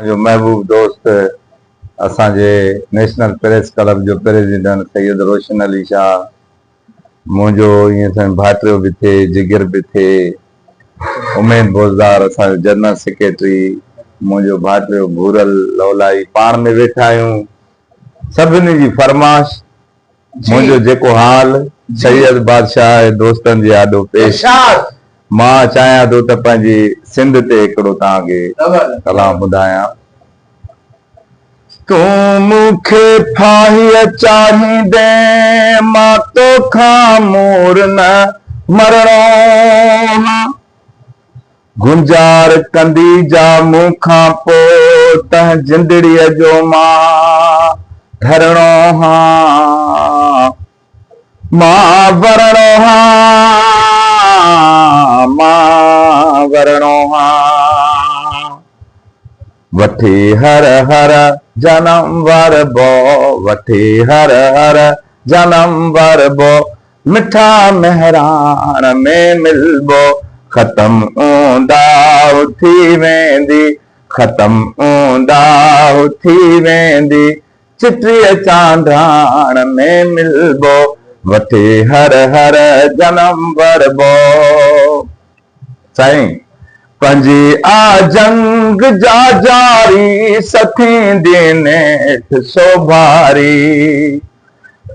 जो महबूब दोस्त असांजे नेशनल प्रेस क्लब जो प्रेसिडेंट सैयद रोशन अली शाह, मुझो ईअं सन भाटियो भी थे, जिगर भी थे, उमेद बोज़दार असांजो जनरल सेक्रेटरी, मुझो भाटियो भूरल लवलाई, पाण में वेठा आहियूं। सभिनी जी फरमाश मुझो जेको हाल सैयद बादशाह दोस्तन जे आॾो पेश मां चाहियां थो त पंहिंजी सिंध ते हिकिड़ो तव्हांखे कलाम ॿुधायां। तू मूंखे फाहीअ चाहींदे मां तोखां मूर न मरणो, गुंजार कंदी जा मूंखां पोइ त जिंदड़ीअ जो मां धरणो हां, मां वरणो हां, मां वरणो हां। वठी हर हर जनम वरबो, वठी हर हर जनम वरबो, मिठा मेहरान में मिलबो, ख़त्म ऊंदाह थी वेंदी, ख़त्म ऊंदाह थी वेंदी, चिटीअ चांडाण में मिलबो, वठी हर हर जनम वरबो। साईं पंजी आ जंग जा जारी सथींदी नेठ सोभारी,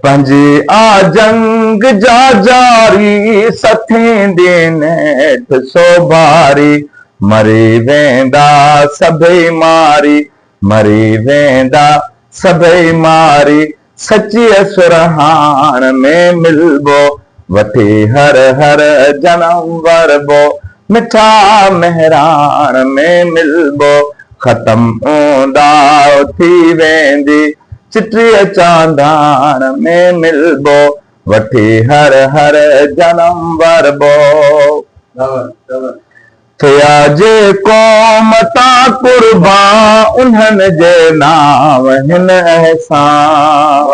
पंजी आ जंग जा जारी सथींदी नेठ सोभारी, मरी वेंदा सभई मारी, मरी वेंदा सभई मारी, सच्चीअ सुरहान में मिलबो, वठी हर हर जनम वरबो, मिठा मेहरान में मिलबो, ख़त्म ऊंदाह थी वेंदी, चिटीअ चांदाण में मिलबो, वठी हर हर जनम वरबो। थिया जे क़ौम तां कुर्बान उन्हनि जे नाम हिन अहसान।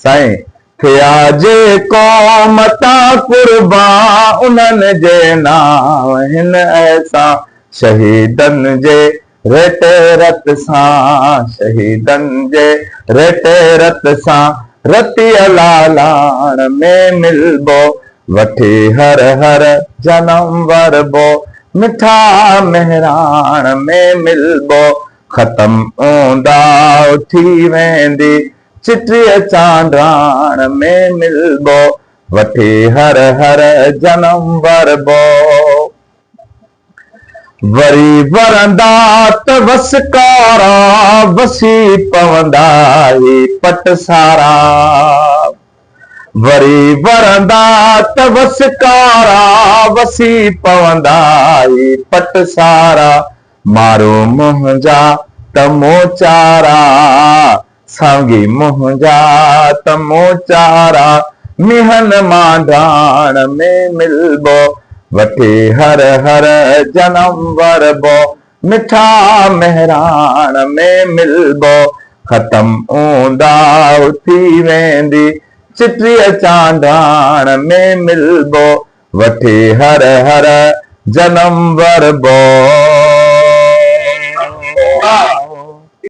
साईं थिया जे क़ौम तां कुर्बान उन्हनि जे नाम हिन अहसान, शहीदनि जे रेट रत सां, शहीदनि जे रेट रत सां, रतीअ लालाण में मिलबो, वठी हर हर जनम वरबो, मिठा मेहरान में मिलबो, ख़त्म ऊंदाह थी वेंदी, चिटीअ चांडाण में मिलबो, वठी हर हर जनम वरबो। वरी वरंदा त वसकारा वसी पवंदा ही पट सारा, वरी वरंदा त वसकारा वसी पवंदा ही पट सारा, मारो मुंहिंजा त मोचारा, सांगी मुंहिंजा त मोचारा, मिहन मांडाण में मिलबो, वठी हर हर जनम वरबो, मिठा मेहरान में मिलबो, ख़त्म ऊंदाह थी वेंदी, चिटीअ चांडाण में मिलबो, वठी हर हर जनम वरबो।